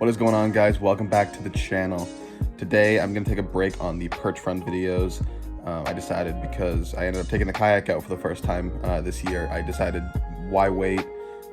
What is going on, guys? Welcome back to the channel. Today I'm going to take a break on the perch run videos. I decided, because I ended up taking the kayak out for the first time this year, I decided, why wait?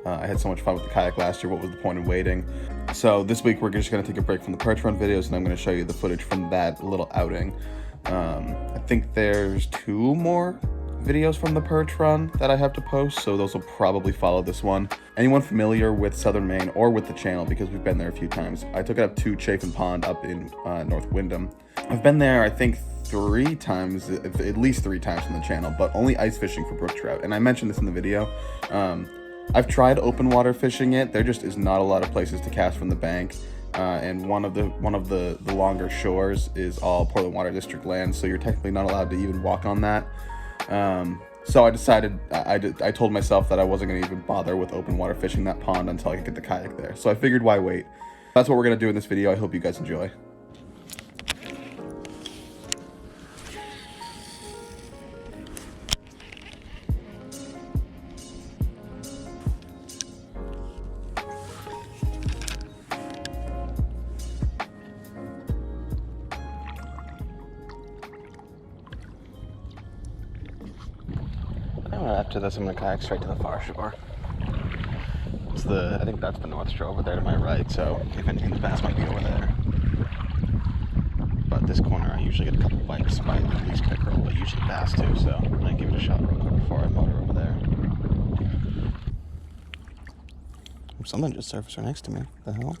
I had so much fun with the kayak last year. What was the point in waiting? So this week we're just going to take a break from the perch run videos, and I'm going to show you the footage from that little outing. I think there's 2 more videos from the perch run that I have to post, so those will probably follow this one. Anyone familiar with Southern Maine or with the channel, because we've been there a few times, I took it up to Chafin Pond up in North Windham. I've been there, I think, 3 times, at least 3 times from the channel, but only ice fishing for brook trout. And I mentioned this in the video. I've tried open water fishing it. There just is not a lot of places to cast from the bank. And one of the longer shores is all Portland Water District land, so you're technically not allowed to even walk on that. So I decided, I told myself that I wasn't going to even bother with open water fishing that pond until I could get the kayak there. So I figured, why wait? That's what we're going to do in this video. I hope you guys enjoy. After this, I'm gonna kayak straight to the far shore. I think that's the north shore over there to my right, so if anything, the bass might be over there. But this corner, I usually get a couple bites by at least pickerel, but usually bass too, so I'm gonna give it a shot real quick before I motor over there. Something just surfaced right next to me. The hell?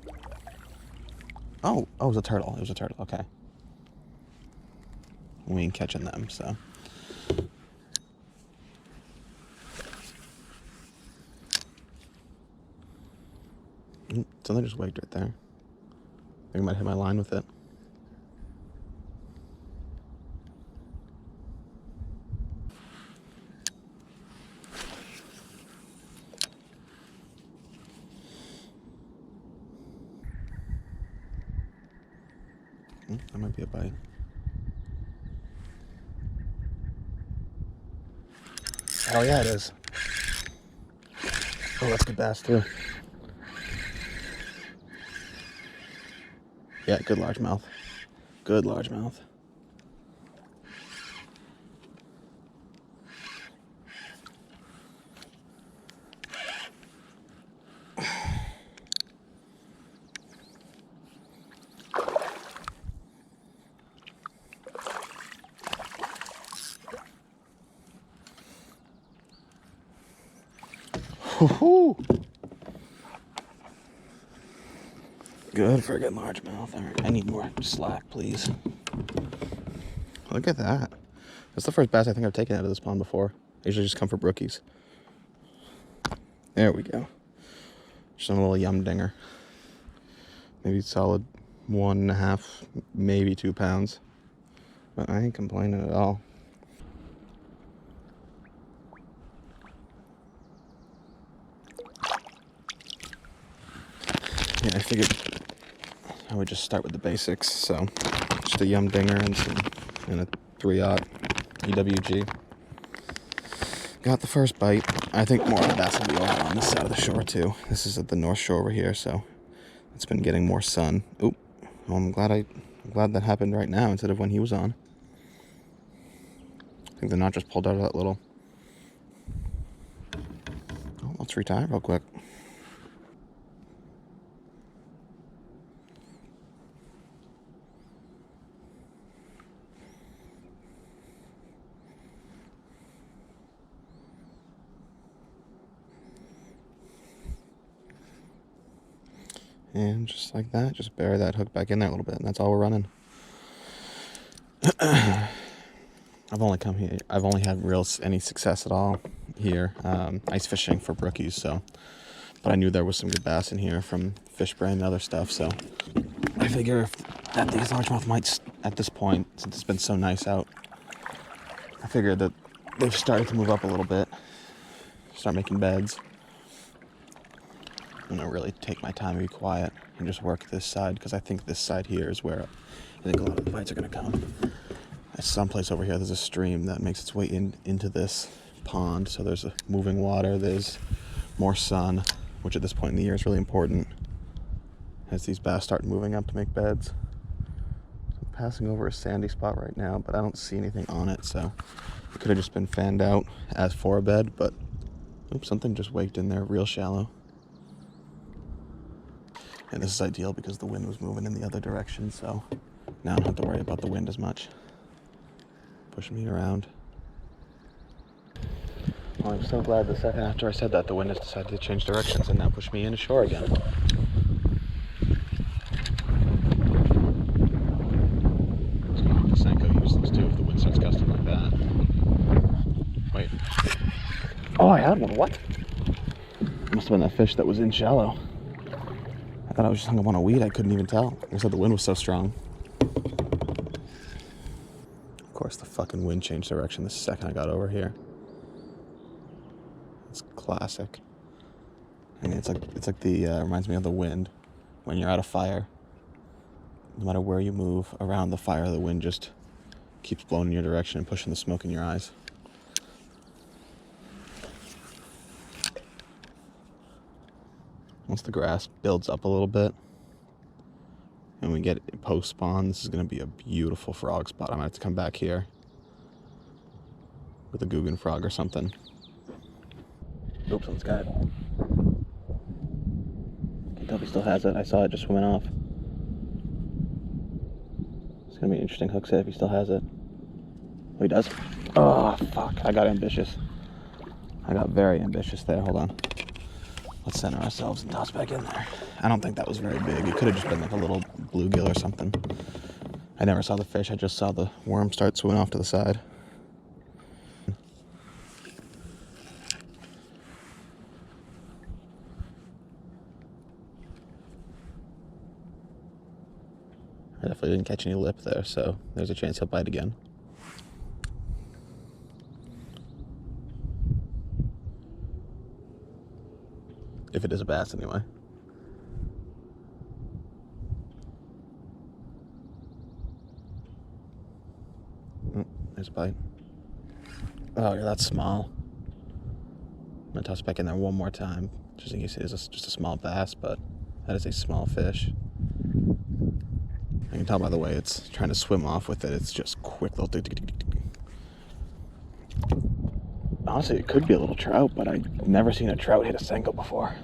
Oh, it was a turtle. It was a turtle, okay. We ain't catching them, so. Something just waked right there. I think I might hit my line with it. That might be a bite. Oh yeah, it is. Oh, that's good bass too. Yeah, good largemouth. Good largemouth. Woohoo! Good for a good largemouth. All right, I need more slack, please. Look at that. That's the first bass I think I've taken out of this pond before. I usually just come for brookies. There we go. Just a little yum dinger. Maybe solid 1.5, maybe 2 pounds. But I ain't complaining at all. Yeah, I figured I would just start with the basics. So just a yum dinger and a 3/0 EWG. Got the first bite. I think more of the bass will be over on this side of the shore too. This is at the north shore over here, so it's been getting more sun. Oop. Well, I'm glad that happened right now instead of when he was on. I think the knot just pulled out of that little. Oh, let's retire real quick. And just like that, just bury that hook back in there a little bit, and that's all we're running. I've only come here, I've only had any success at all here, ice fishing for brookies, so. But I knew there was some good bass in here from fish brain and other stuff, so. I figure that these largemouth might, at this point, since it's been so nice out, I figured that they've started to move up a little bit, start making beds. I'm gonna really take my time and be quiet and just work this side, because I think this side here is where I think a lot of the bites are gonna come. Someplace over here there's a stream that makes its way into this pond, so there's a moving water, there's more sun, which at this point in the year is really important. as these bass start moving up to make beds. I'm passing over a sandy spot right now, but I don't see anything on it, so it could have just been fanned out as for a bed, but oops, something just waked in there real shallow. And this is ideal because the wind was moving in the other direction, so now I don't have to worry about the wind as much. Pushing me around. Well, I'm so glad the second after I said that, the wind has decided to change directions and now push me inshore again. The Senko useless too if the wind starts gusting like that. Wait. Oh, I had one. What? Must have been that fish that was in shallow. I thought I was just hung up on a weed. I couldn't even tell. I said the wind was so strong. Of course, the fucking wind changed direction the second I got over here. It's classic. I mean, it's like the reminds me of the wind when you're at a fire. No matter where you move around the fire, the wind just keeps blowing in your direction and pushing the smoke in your eyes. Once the grass builds up a little bit and we get it post-spawn, this is going to be a beautiful frog spot. I might have to come back here with a Guggen frog or something. Oops, someone's got it. Can't tell if he still has it. I saw it just swimming off. It's going to be an interesting hook set if he still has it. Oh, he does. Oh, fuck. I got ambitious. I got very ambitious there. Hold on. Let's center ourselves and toss back in there. I don't think that was very big. It could have just been like a little bluegill or something. I never saw the fish. I just saw the worm start swimming off to the side. I definitely didn't catch any lip there, so there's a chance he'll bite again. If it is a bass, anyway. There's a bite. Oh, you're that small. I'm gonna toss it back in there one more time, just in case it is just a small bass, but that is a small fish. I can tell by the way it's trying to swim off with it. It's just quick little tick, tick, tick, tick. Honestly, it could be a little trout, but I've never seen a trout hit a Senko before.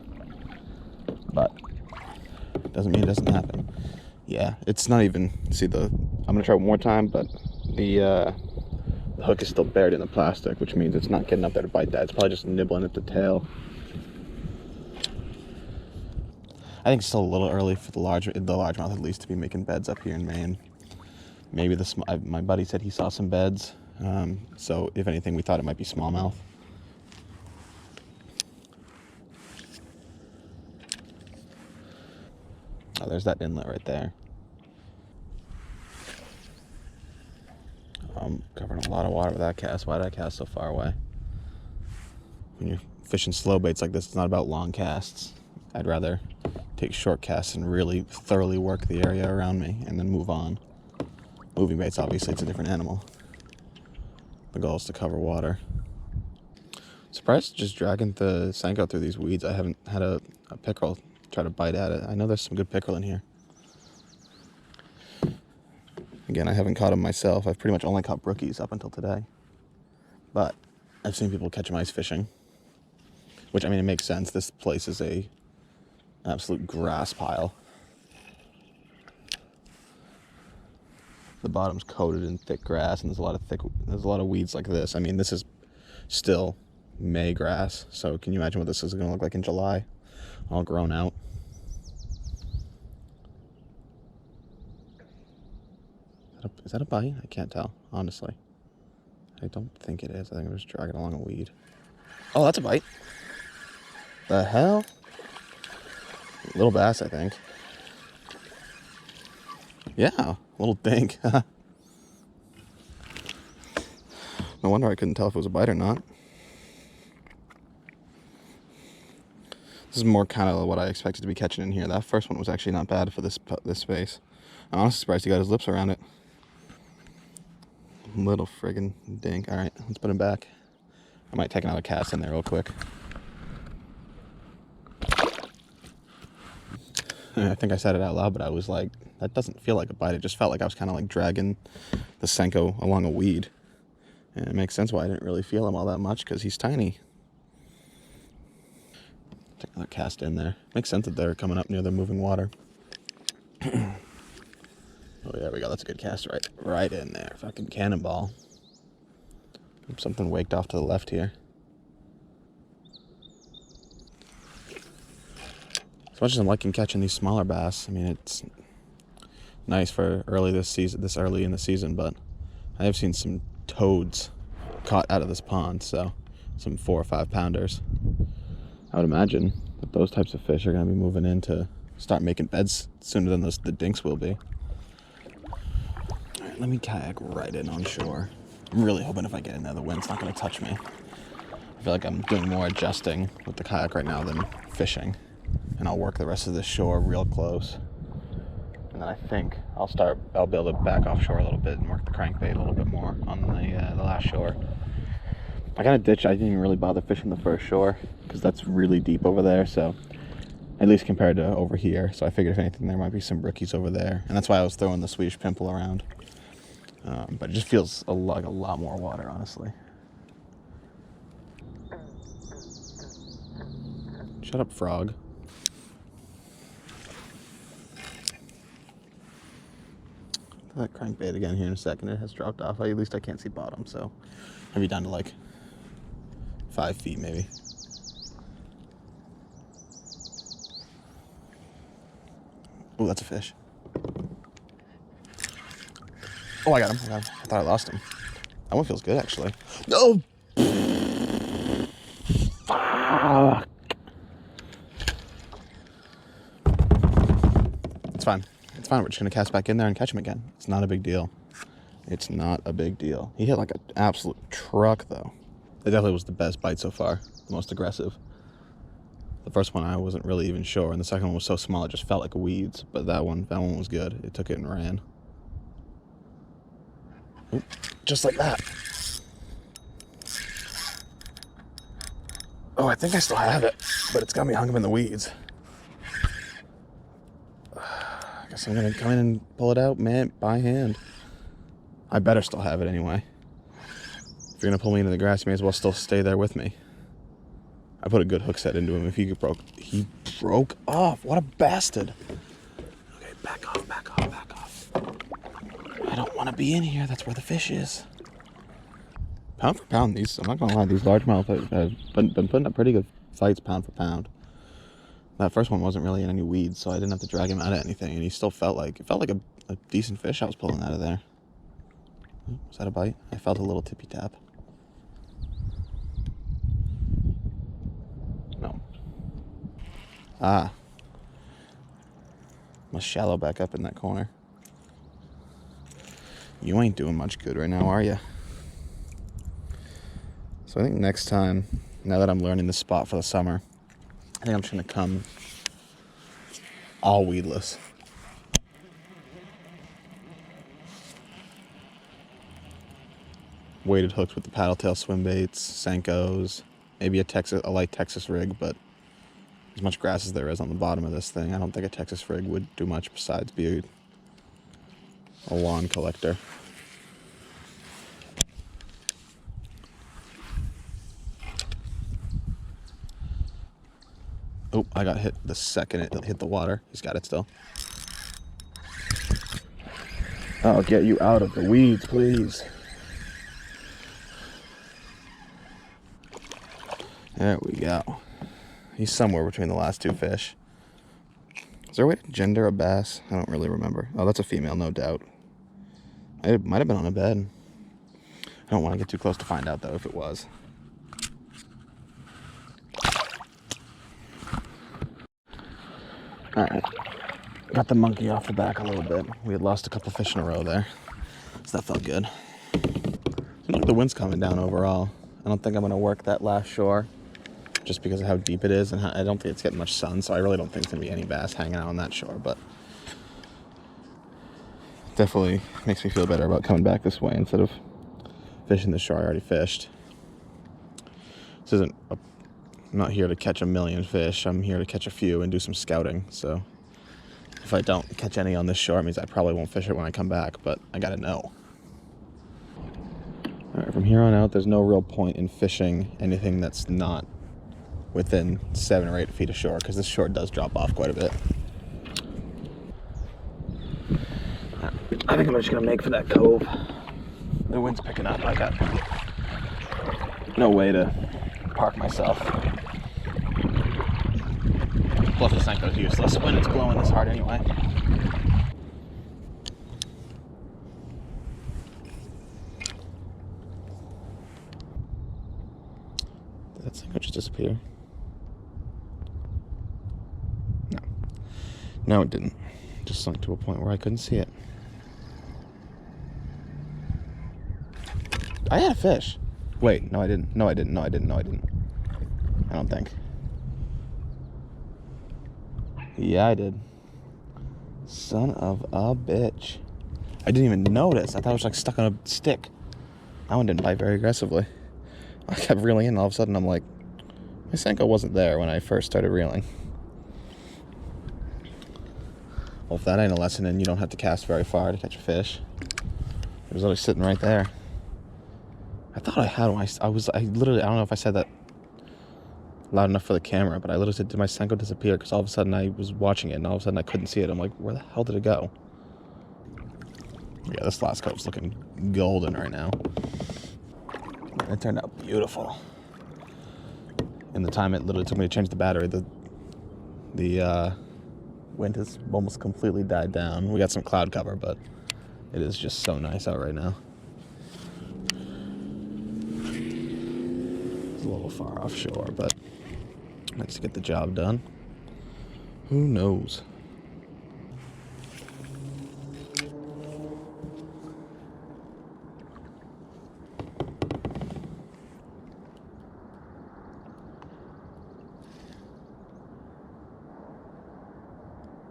But doesn't mean it doesn't happen. Yeah, it's not even. See, I'm gonna try one more time, but the hook is still buried in the plastic, which means it's not getting up there to bite that. It's probably just nibbling at the tail. I think it's still a little early for the largemouth at least to be making beds up here in Maine. Maybe my buddy said he saw some beds, so if anything, we thought it might be smallmouth. Oh, there's that inlet right there. I'm covering a lot of water with that cast. Why did I cast so far away? When you're fishing slow baits like this, it's not about long casts. I'd rather take short casts and really thoroughly work the area around me and then move on. Moving baits, obviously, it's a different animal. The goal is to cover water. Surprised just dragging the Senko through these weeds. I haven't had a pickerel try to bite at it. I know there's some good pickerel in here. Again, I haven't caught them myself. I've pretty much only caught brookies up until today. But I've seen people catch them ice fishing. Which, I mean, it makes sense. This place is an absolute grass pile. The bottom's coated in thick grass, and there's a lot of weeds like this. I mean, this is still May grass, so can you imagine what this is going to look like in July? All grown out. Is that a bite? I can't tell, honestly. I don't think it is. I think I'm just dragging along a weed. Oh, that's a bite. The hell? Little bass, I think. Yeah, little dink. No wonder I couldn't tell if it was a bite or not. This is more kind of what I expected to be catching in here. That first one was actually not bad for this space. I'm honestly surprised he got his lips around it. Little friggin' dink. All right, let's put him back. I might take another cast in there real quick. I think I said it out loud, but I was like, that doesn't feel like a bite. It just felt like I was kind of like dragging the Senko along a weed. And it makes sense why I didn't really feel him all that much, because he's tiny. Take another cast in there. Makes sense that they're coming up near the moving water. Oh, there we go. That's a good cast right in there. Fucking cannonball. Something waked off to the left here. As much as I'm liking catching these smaller bass, I mean, it's nice for this early in the season, but I have seen some toads caught out of this pond, so some 4 or 5 pounders. I would imagine that those types of fish are going to be moving in to start making beds sooner than the dinks will be. All right, let me kayak right in on shore. I'm really hoping if I get in there, the wind's not going to touch me. I feel like I'm doing more adjusting with the kayak right now than fishing. And I'll work the rest of this shore real close. And then I think I'll be able to back offshore a little bit and work the crankbait a little bit more on the last shore. I got a ditch. I didn't even really bother fishing the first shore because that's really deep over there, so at least compared to over here. So I figured if anything, there might be some brookies over there. And that's why I was throwing the Swedish pimple around. But it just feels like a lot more water, honestly. Shut up, frog. That crankbait again here in a second. It has dropped off. At least I can't see bottom, so I'll be down to like 5 feet maybe. Oh, that's a fish. Oh, I got him. I thought I lost him. That one feels good, actually. No! Fuck! It's fine. It's fine. We're just going to cast back in there and catch him again. It's not a big deal. It's not a big deal. He hit like an absolute truck, though. It definitely was the best bite so far. The most aggressive. The first one I wasn't really even sure, and the second one was so small it just felt like weeds. But that one was good. It took it and ran. Oop, just like that. Oh, I think I still have it, but it's got me hung up in the weeds. I guess I'm gonna come in and pull it out, man, by hand. I better still have it anyway. If you're gonna pull me into the grass, you may as well still stay there with me. I put a good hook set into him. If he broke off. What a bastard. Okay, back off, back off, back off. I don't want to be in here. That's where the fish is. Pound for pound, I'm not gonna lie, these largemouth have been putting up pretty good fights pound for pound. That first one wasn't really in any weeds, so I didn't have to drag him out of anything, and he still felt like a decent fish I was pulling out of there. Was that a bite? I felt a little tippy tap. No. Ah. Must shallow back up in that corner. You ain't doing much good right now, are you? So I think next time, now that I'm learning this spot for the summer, I think I'm just going to come all weedless. Weighted hooks with the paddle tail swim baits, Senkos, maybe a light Texas rig, but as much grass as there is on the bottom of this thing, I don't think a Texas rig would do much besides be a lawn collector. Oh, I got hit the second it hit the water. He's got it still. I'll get you out of the weeds, please. There we go. He's somewhere between the last two fish. Is there a way to gender a bass? I don't really remember. Oh, that's a female, no doubt. It might have been on a bed. I don't want to get too close to find out, though, if it was. Alright. Got the monkey off the back a little bit. We had lost a couple fish in a row there, so that felt good. Seems like the wind's coming down overall. I don't think I'm going to work that last shore, just because of how deep it is, and I don't think it's getting much sun, so I really don't think there's going to be any bass hanging out on that shore, but definitely makes me feel better about coming back this way instead of fishing the shore I already fished. I'm not here to catch a million fish. I'm here to catch a few and do some scouting, so If I don't catch any on this shore, it means I probably won't fish it when I come back, but I gotta know. All right, from here on out, there's no real point in fishing anything that's not within 7 or 8 feet of shore, because this shore does drop off quite a bit. I think I'm just gonna make for that cove. The wind's picking up. I got no way to park myself. Plus the Senko's useless when it's blowing this hard anyway. Did that Senko just disappear? No. No, it didn't. It just sunk to a point where I couldn't see it. I had a fish. Wait, no I didn't. No I didn't. No I didn't. No I didn't. I don't think. Yeah, I did. Son of a bitch. I didn't even notice. I thought it was like stuck on a stick. That one didn't bite very aggressively. I kept reeling in, and all of a sudden I'm like, my Senko wasn't there when I first started reeling. Well, if that ain't a lesson, then you don't have to cast very far to catch a fish. It was always sitting right there. I thought I had one. I literally, I don't know if I said that loud enough for the camera, but I literally said, did my Senko disappear? Because all of a sudden I was watching it, and all of a sudden I couldn't see it. I'm like, where the hell did it go? Yeah, this last cove's looking golden right now. And it turned out beautiful. In the time it literally took me to change the battery, the wind has almost completely died down. We got some cloud cover, but it is just so nice out right now. It's a little far offshore, but nice to get the job done. Who knows?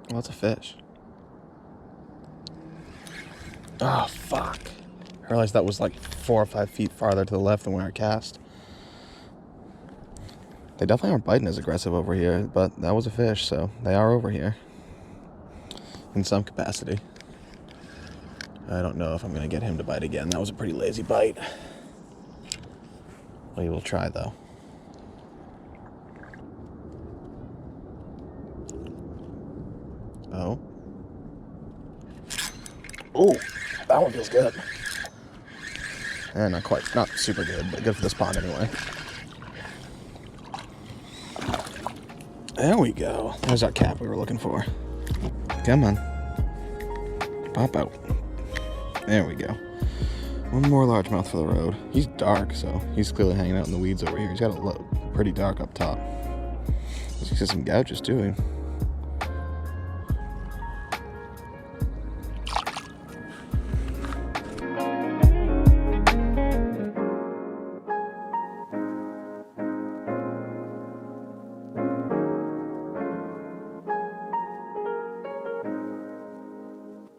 Well, that's a fish. Oh, fuck. I realized that was like 4 or 5 feet farther to the left than where I cast. They definitely aren't biting as aggressive over here, but that was a fish, so they are over here. In some capacity. I don't know if I'm going to get him to bite again. That was a pretty lazy bite. We will try, though. Oh. Oh, that one feels good. Eh, not quite, not super good, but good for this pond anyway. There we go. There's our cap we were looking for. Come on. Pop out. There we go. One more largemouth for the road. He's dark, so he's clearly hanging out in the weeds over here. He's got a pretty dark up top. He's got some gouges too.